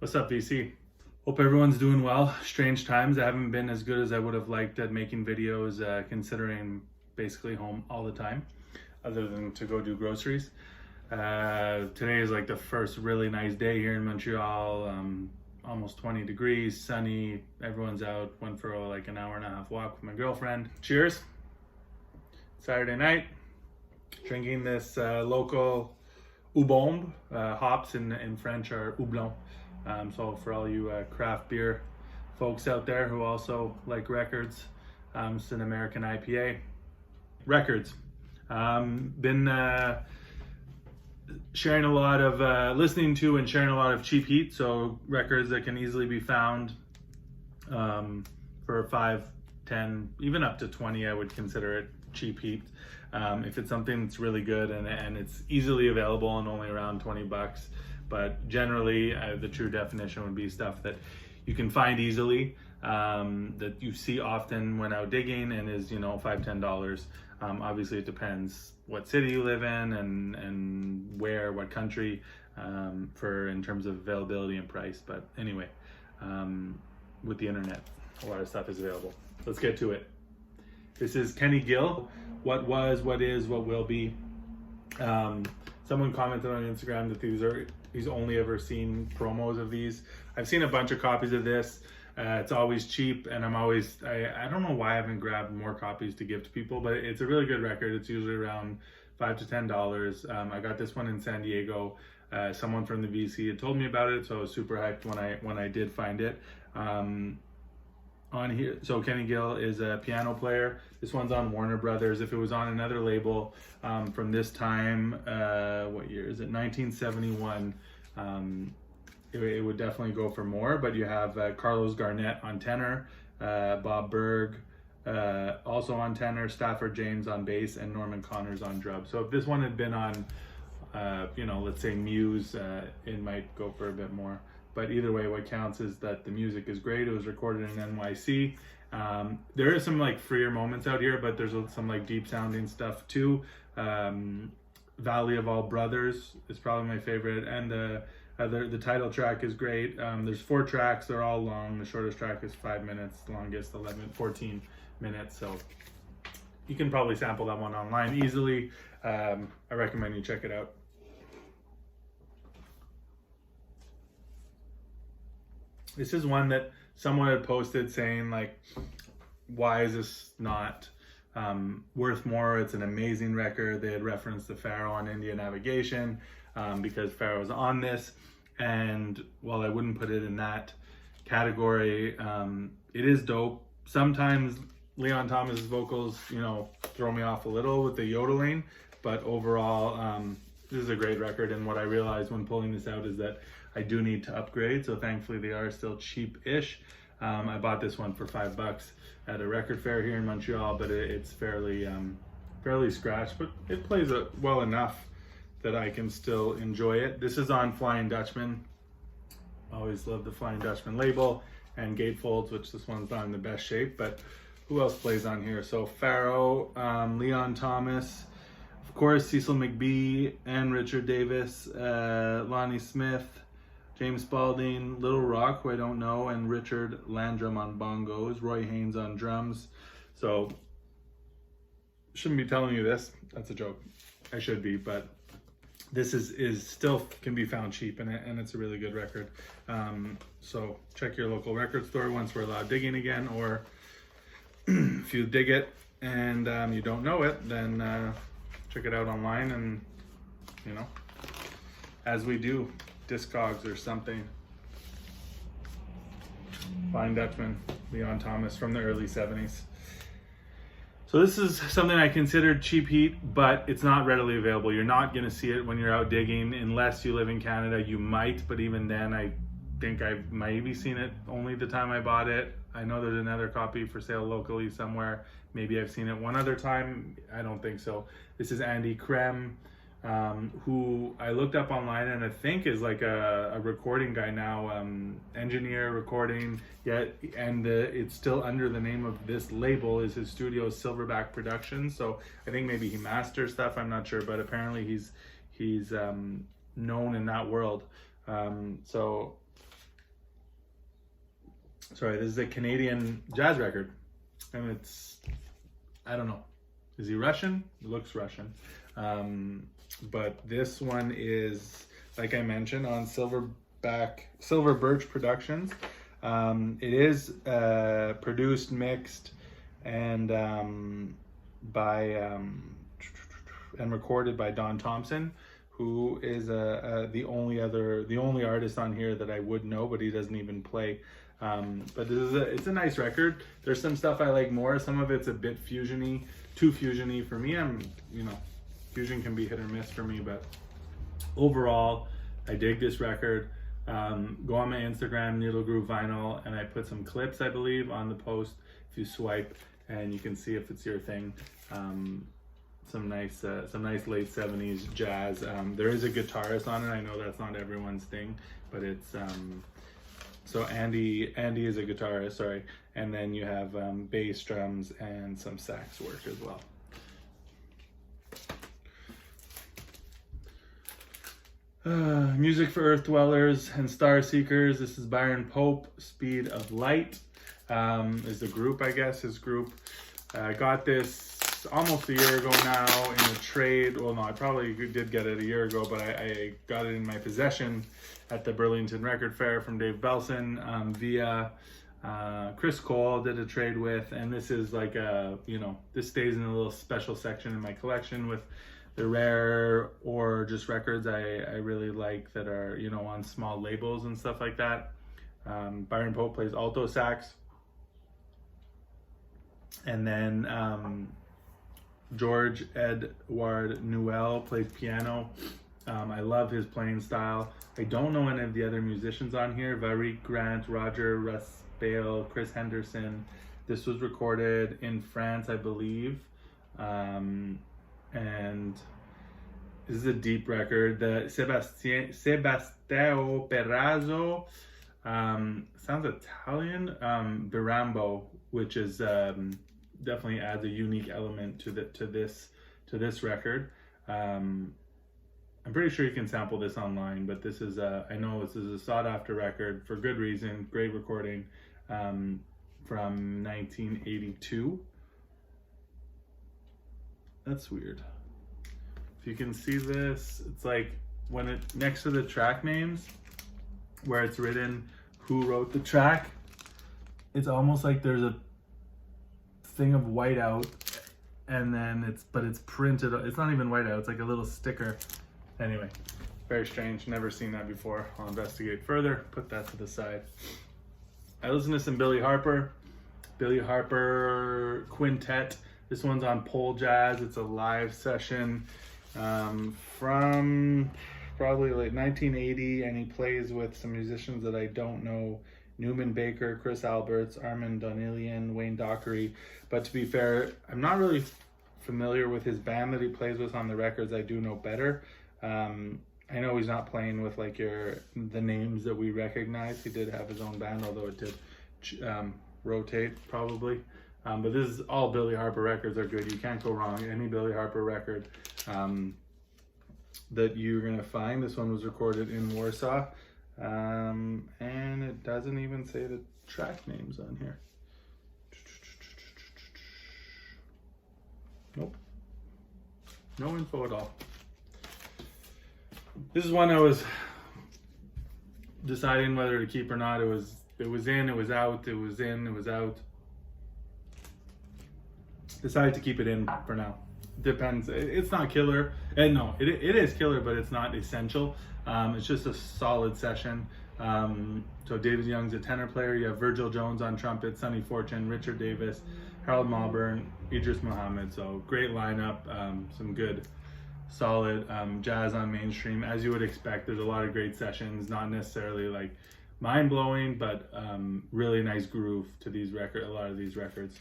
What's up, VC? Hope everyone's doing well. Strange times. I haven't been as good as I would have liked at making videos, considering basically home all the time, other than to go do groceries. Today is like the first really nice day here in Montreal. Almost 20 degrees, sunny. Everyone's out. Went for like an hour and a half walk with my girlfriend. Cheers. Saturday night. Drinking this local houblon. Hops in French are houblon. So for all you craft beer folks out there who also like records, it's an American IPA. Records. Been sharing a lot of, listening to and sharing a lot of cheap heat. So records that can easily be found for 5, 10, even up to 20, I would consider it cheap heat. If it's something that's really good and it's easily available and only around 20 bucks. But generally, the true definition would be stuff that you can find easily, that you see often when out digging, and is, $5, $10. Obviously, it depends what city you live in and where, what country, in terms of availability and price. But anyway, with the internet, a lot of stuff is available. Let's get to it. This is Kenny Gill. What was, what is, what will be. Someone commented on Instagram that he's only ever seen promos of these. I've seen a bunch of copies of this. It's always cheap, and I don't know why I haven't grabbed more copies to give to people, but it's a really good record. It's usually around $5 to $10. I got this one in San Diego. Someone from the VC had told me about it, so I was super hyped when I did find it. On here, so Kenny Gill is a piano player. This one's on Warner Brothers. If it was on another label from this time, what year is it? 1971. It would definitely go for more. But you have Carlos Garnett on tenor, Bob Berg also on tenor, Stafford James on bass, and Norman Connors on drums. So if this one had been on, let's say Muse, it might go for a bit more. But either way, what counts is that the music is great. It was recorded in NYC. There is some like freer moments out here, but there's some like deep sounding stuff too. Valley of All Brothers is probably my favorite, and the title track is great. There's 4 tracks. They're all long. The shortest track is 5 minutes. The longest 14 minutes. So you can probably sample that one online easily. I recommend you check it out. This is one that someone had posted saying, like, why is this not worth more? It's an amazing record. They had referenced the Pharaoh on India Navigation because Pharaoh's on this. And while I wouldn't put it in that category, it is dope. Sometimes Leon Thomas's vocals, throw me off a little with the yodeling. But overall, this is a great record. And what I realized when pulling this out is that I do need to upgrade, so thankfully they are still cheap-ish. I bought this one for $5 at a record fair here in Montreal, but it's fairly scratched, but it plays well enough that I can still enjoy it. This is on Flying Dutchman. Always love the Flying Dutchman label, and gatefolds, which this one's not in the best shape, but who else plays on here? So Pharaoh, Leon Thomas, of course Cecil McBee and Richard Davis, Lonnie Smith, James Spalding, Little Rock, who I don't know, and Richard Landrum on bongos, Roy Haynes on drums. So, shouldn't be telling you this. That's a joke. I should be, but this is still can be found cheap, and it's a really good record. So check your local record store once we're allowed digging again, or if you dig it and you don't know it, then check it out online, and as we do. Discogs or something. Flying Dutchman, Leon Thomas from the early 70s. So this is something I considered cheap heat, but it's not readily available. You're not going to see it when you're out digging unless you live in Canada. You might, but even then I think I've maybe seen it only the time I bought it. I know there's another copy for sale locally somewhere. Maybe I've seen it one other time. I don't think so. This is Andy Krem, who I looked up online and I think is like a recording guy now, engineer, recording, and it's still under the name of this label, is his studio Silverback Productions. So I think maybe he masters stuff, I'm not sure, but apparently he's known in that world. So sorry, this is a Canadian jazz record, and it's, I don't know, is he Russian? It looks Russian, but this one is, like I mentioned, on Silver Birch Productions. It is produced, mixed, and and recorded by Don Thompson, who is the only artist on here that I would know, but he doesn't even play. But it's a nice record. There's some stuff I like more. Some of it's a bit fusiony, too fusiony for me. Fusion can be hit or miss for me, but overall, I dig this record. Go on my Instagram, Needle Groove Vinyl, and I put some clips, I believe, on the post. If you swipe, and you can see if it's your thing. Some nice late 70s jazz. There is a guitarist on it. I know that's not everyone's thing, but it's so Andy is a guitarist, sorry, and then you have bass, drums, and some sax work as well. Music for Earth Dwellers and Star Seekers. This is Byron Pope. Speed of Light is the group, I guess, his group. I got this almost a year ago now in a trade. Well, no, I probably did get it a year ago, but I got it in my possession at the Burlington Record Fair from Dave Belson via Chris Cole, did a trade with, and this is like this stays in a little special section in my collection with the rare or just records I really like that are, on small labels and stuff like that. Byron Pope plays alto sax. And then George Edward Newell plays piano. I love his playing style. I don't know any of the other musicians on here. Varique Grant, Roger Raspail, Chris Henderson. This was recorded in France, I believe. And this is a deep record. The Sebasteo Perazzo, sounds Italian. Birambo, which is definitely adds a unique element to this record. I'm pretty sure you can sample this online, but this is I know this is a sought after record for good reason. Great recording from 1982. That's weird. If you can see this, it's like when it next to the track names where it's written who wrote the track, it's almost like there's a thing of whiteout, and then it's printed. It's not even whiteout, it's like a little sticker. Anyway, very strange, never seen that before. I'll investigate further, put that to the side. I listened to some Billy Harper Quintet. This one's on Pole Jazz. It's a live session from probably like 1980, and he plays with some musicians that I don't know: Newman Baker, Chris Alberts, Armand Donillian, Wayne Dockery. But to be fair, I'm not really familiar with his band that he plays with on the records. I do know better. I know he's not playing with like the names that we recognize. He did have his own band, although it did rotate probably. But this is all Billy Harper records are good. You can't go wrong. Any Billy Harper record that you're gonna find. This one was recorded in Warsaw, and it doesn't even say the track names on here. Nope, no info at all. This is one I was deciding whether to keep or not. It was in, it was out, it was in, it was out. Decided to keep it in for now. Depends. It's not killer. And no, it is killer, but it's not essential. It's just a solid session. So David Young's a tenor player. You have Virgil Jones on trumpet, Sonny Fortune, Richard Davis, Harold Malburn, Idris Muhammad. So great lineup. Some good, solid jazz on mainstream. As you would expect, there's a lot of great sessions. Not necessarily like mind-blowing, but really nice groove to these records. A lot of these records.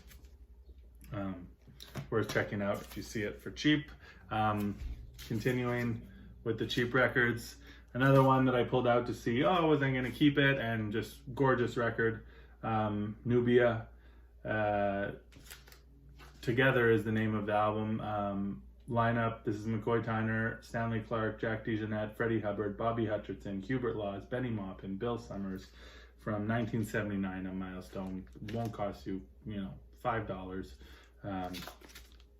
Worth checking out if you see it for cheap. Continuing with the cheap records, another one that I pulled out to see, was I going to keep it, and just gorgeous record. Nubia Together is the name of the album. Lineup: this is McCoy Tyner, Stanley Clarke, Jack DeJohnette, Freddie Hubbard, Bobby Hutcherson, Hubert Laws, Benny Maupin, Bill Summers, from 1979, a milestone. It won't cost you, $5.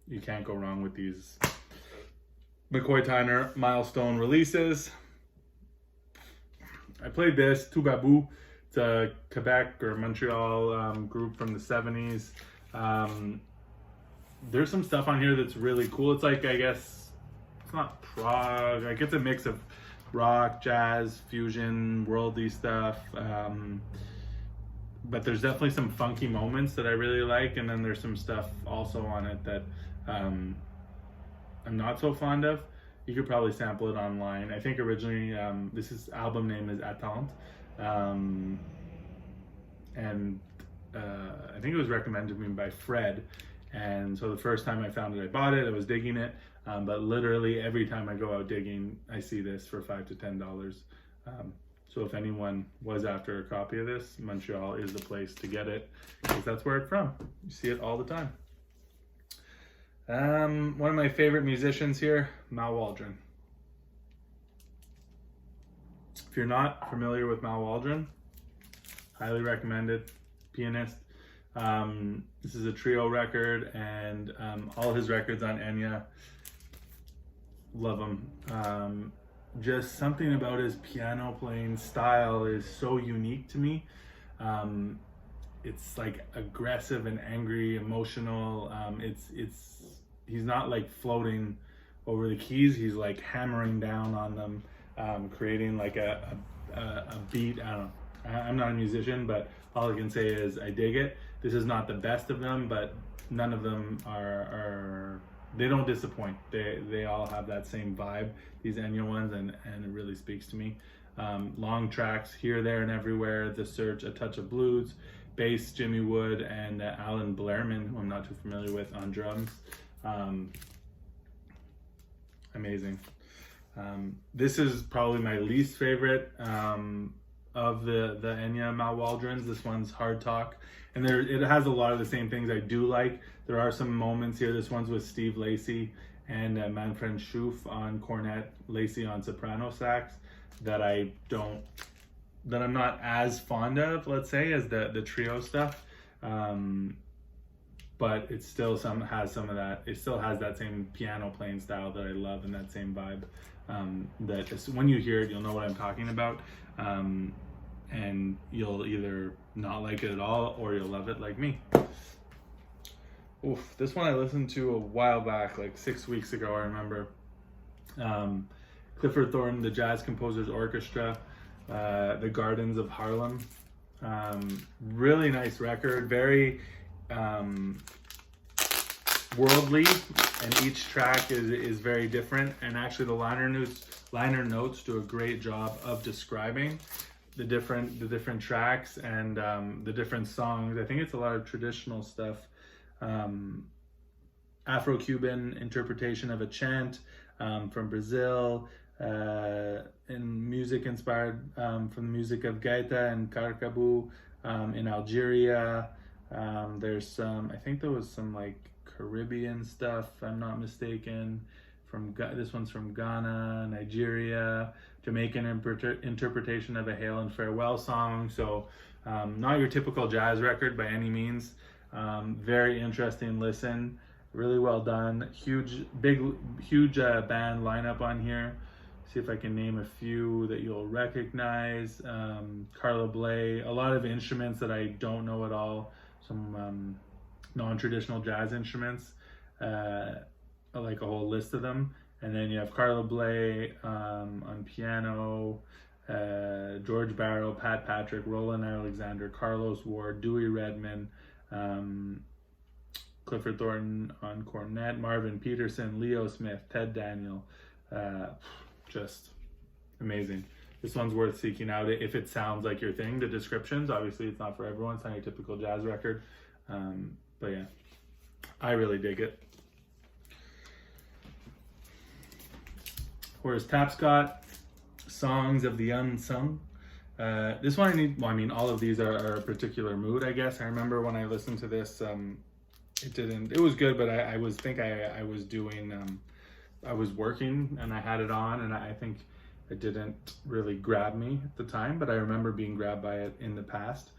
You can't go wrong with these McCoy Tyner milestone releases. I played this, Tubabou. It's a Quebec or Montreal group from the 70s. There's some stuff on here that's really cool. It's like, I guess, it's not prog. Like, it's a mix of rock, jazz, fusion, worldly stuff. But there's definitely some funky moments that I really like. And then there's some stuff also on it that I'm not so fond of. You could probably sample it online. I think originally, this album name is Attente. And I think it was recommended to me by Fred. And so the first time I found it, I bought it. I was digging it. But literally every time I go out digging, I see this for $5 to $10. So if anyone was after a copy of this, Montreal is the place to get it, because that's where it's from. You see it all the time. One of my favorite musicians here, Waldron. If you're not familiar with Waldron, highly recommended. Pianist. This is a trio record, and all his records on Enya, love them. Just something about his piano playing style is so unique to me. It's like aggressive and angry, emotional. He's not like floating over the keys. He's like hammering down on them, creating like a beat. I don't know. I'm not a musician, but all I can say is I dig it. This is not the best of them, but none of them are they don't disappoint. They all have that same vibe, these Enya ones, and it really speaks to me. Long tracks here, there, and everywhere. The Search, A Touch of Blues, bass, Jimmy Wood, and Alan Blairman, who I'm not too familiar with, on drums. Amazing. This is probably my least favorite of the Enya Waldrons. This one's Hard Talk, and it has a lot of the same things I do like. There are some moments here. This one's with Steve Lacy and Manfred Schoof on cornet, Lacy on soprano sax, that I'm not as fond of, let's say, as the trio stuff. But it still has some of that. It still has that same piano playing style that I love, and that same vibe. When you hear it, you'll know what I'm talking about. And you'll either not like it at all, or you'll love it like me. Oof, this one I listened to a while back, like 6 weeks ago, I remember. Clifford Thornton, the Jazz Composers Orchestra, The Gardens of Harlem. Really nice record, very worldly, and each track is very different. And actually the liner notes do a great job of describing the different tracks and the different songs. I think it's a lot of traditional stuff. Afro-Cuban interpretation of a chant from Brazil, and music inspired from the music of Gaita and Carcabou in Algeria. There's some, I think there was some like Caribbean stuff, if I'm not mistaken. This one's from Ghana, Nigeria, Jamaican interpretation of a Hail and Farewell song. So not your typical jazz record by any means. Very interesting listen, really well done. Huge band lineup on here. See if I can name a few that you'll recognize. Carla Bley, a lot of instruments that I don't know at all. Some non-traditional jazz instruments, like a whole list of them. And then you have Carla Bley on piano, George Barrow, Pat Patrick, Roland Alexander, Carlos Ward, Dewey Redman, Clifford Thornton on cornet, Marvin Peterson, Leo Smith, Ted Daniel. Just amazing. This one's worth seeking out if it sounds like your thing. The descriptions, obviously it's not for everyone. It's not your typical jazz record. But yeah, I really dig it. Whereas Tapscott, Songs of the Unsung. This one all of these are a particular mood, I guess. I remember when I listened to this, it was good, but I was working and I had it on, and I think it didn't really grab me at the time, but I remember being grabbed by it in the past.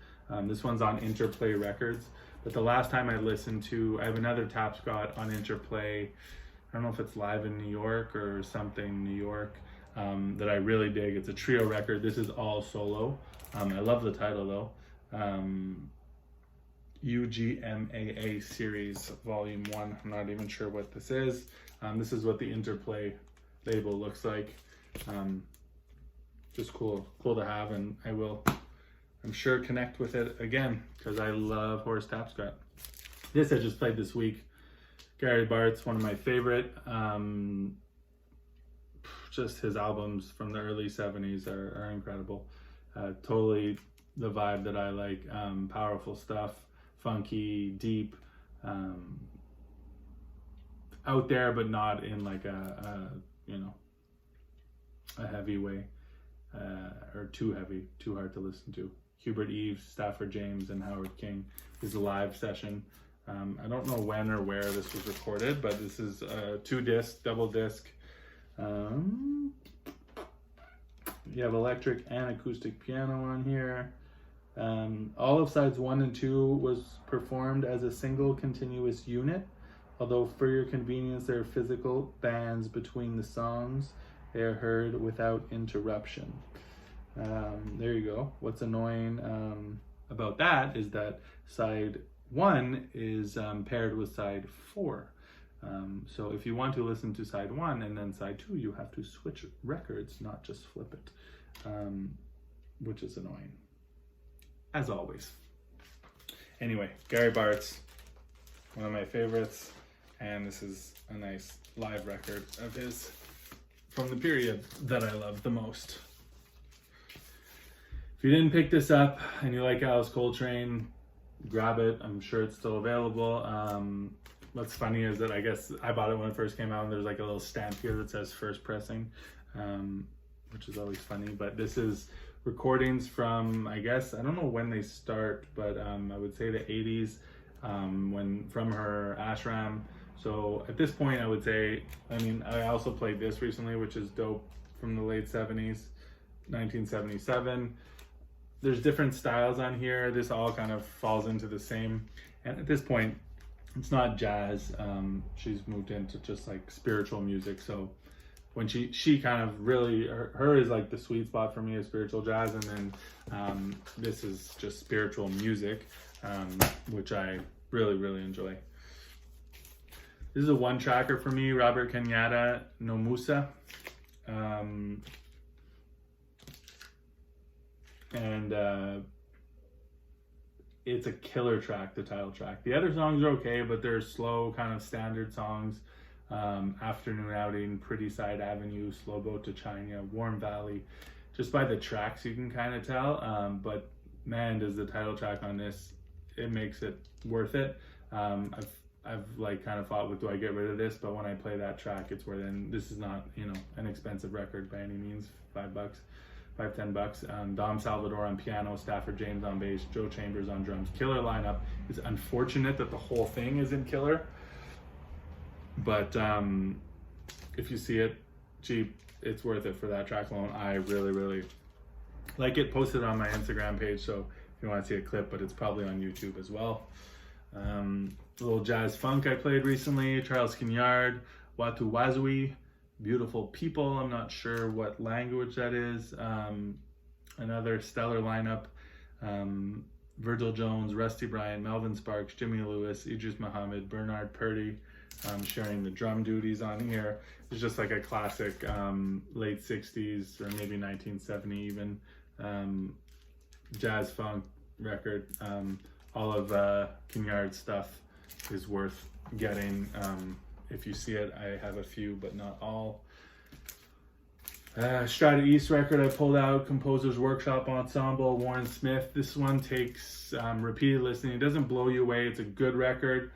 This one's on Interplay Records, but the last time I listened to, I have another Tapscott on Interplay. I don't know if it's Live in New York or something New York, that I really dig. It's a trio record. This is all solo. I love the title though. UGMAA series volume 1. I'm not even sure what this is. This is what the Interplay label looks like. Just cool to have, and I'm sure connect with it again because I love Horace Tapscott. This I just played this week. Gary Bartz, one of my favorite. Just his albums from the early 70s are incredible. Totally the vibe that I like. Powerful stuff, funky, deep, out there, but not in like a heavy way, or too heavy, too hard to listen to. Hubert Eves, Stafford James, and Howard King is a live session. I don't know when or where this was recorded, but this is a 2-disc, double disc. You have electric and acoustic piano on here. All of sides 1 and 2 was performed as a single continuous unit, although for your convenience there are physical bands between the songs. They are heard without interruption. There you go. What's annoying about that is that side 1 is paired with side 4. So if you want to listen to side 1 and then side 2, you have to switch records, not just flip it, which is annoying, as always. Anyway, Gary Bartz, one of my favorites, and this is a nice live record of his from the period that I love the most. If you didn't pick this up and you like Alice Coltrane, grab it. I'm sure it's still available. What's funny is that I guess I bought it when it first came out, and there's like a little stamp here that says first pressing, which is always funny. But this is recordings from, I guess, I don't know when they start, but I would say the 80s, from her ashram. So at this point, I would say, I also played this recently, which is dope, from the late 70s, 1977. There's different styles on here. This all kind of falls into the same. And at this point, it's not jazz. She's moved into just like spiritual music. So when she kind of really, her is like the sweet spot for me is spiritual jazz. And then this is just spiritual music, which I really, really enjoy. This is a 1-tracker for me, Robert Kenyatta, No Musa. It's a killer track, the title track. The other songs are okay, but they're slow, kind of standard songs. Afternoon Outing, Pretty Side Avenue, Slow Boat to China, Warm Valley. Just by the tracks you can kind of tell, but man, does the title track on this, it makes it worth it. I've like kind of thought, what do I get rid of this? But when I play that track, it's worth it. And this is not, an expensive record by any means. $5-10. Dom Salvador on piano, Stafford James on bass, Joe Chambers on drums. Killer lineup. It's unfortunate that the whole thing isn't killer, but if you see it cheap, it's worth it for that track alone. I really, really like it. Posted on my Instagram page, so if you want to see a clip, but it's probably on YouTube as well. A little jazz funk I played recently, Charles Kinyard, Watu Wazui, Beautiful People. I'm not sure what language that is. Another stellar lineup. Virgil Jones, Rusty Bryant, Melvin Sparks, Jimmy Lewis, Idris Muhammad, Bernard Purdy, sharing the drum duties on here. It's just like a classic late 60s or maybe 1970 even jazz funk record. All of Kinyard's stuff is worth getting. If you see it, I have a few, but not all. Strata East record I pulled out, Composer's Workshop Ensemble, Warren Smith. This one takes repeated listening. It doesn't blow you away. It's a good record.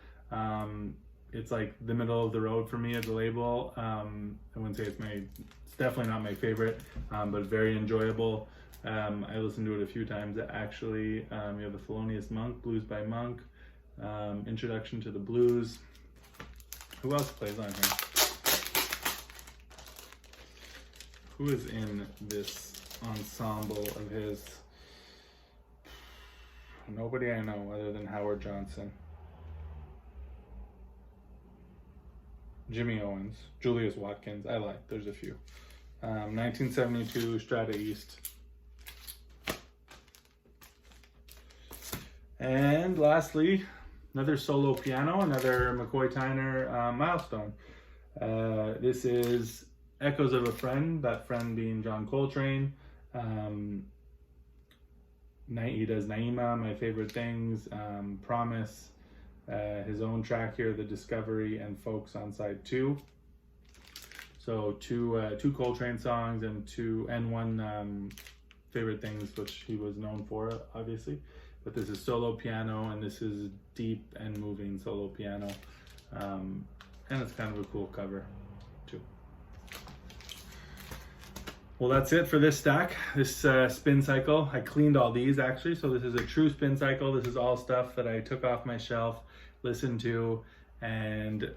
It's like the middle of the road for me as a label. I wouldn't say it's definitely not my favorite, but very enjoyable. I listened to it a few times actually. You have The Felonious Monk, Blues by Monk, Introduction to the Blues. Who else plays on here? Who is in this ensemble of his? Nobody I know other than Howard Johnson. Jimmy Owens, Julius Watkins. There's a few. 1972 Strata East. And lastly, another solo piano, another McCoy Tyner milestone. This is Echoes of a Friend, that friend being John Coltrane. He does Naima, My Favorite Things, Promise, his own track here, The Discovery, and Folks on side 2. So two Coltrane songs and one Favorite Things, which he was known for, obviously. But this is solo piano, and this is deep and moving solo piano. And it's kind of a cool cover, too. Well, that's it for this stack, this spin cycle. I cleaned all these, actually, so this is a true spin cycle. This is all stuff that I took off my shelf, listened to, and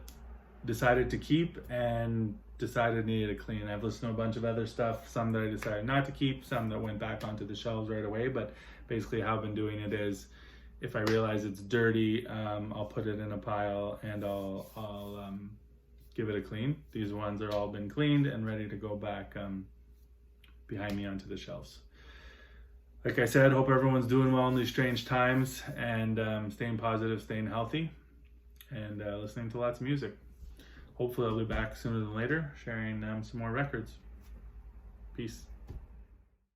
decided to keep, and decided needed a clean. I've listened to a bunch of other stuff, some that I decided not to keep, some that went back onto the shelves right away, but basically how I've been doing it is, if I realize it's dirty, I'll put it in a pile and I'll give it a clean. These ones are all been cleaned and ready to go back behind me onto the shelves. Like I said, hope everyone's doing well in these strange times, and staying positive, staying healthy, and listening to lots of music. Hopefully I'll be back sooner than later, sharing some more records. Peace.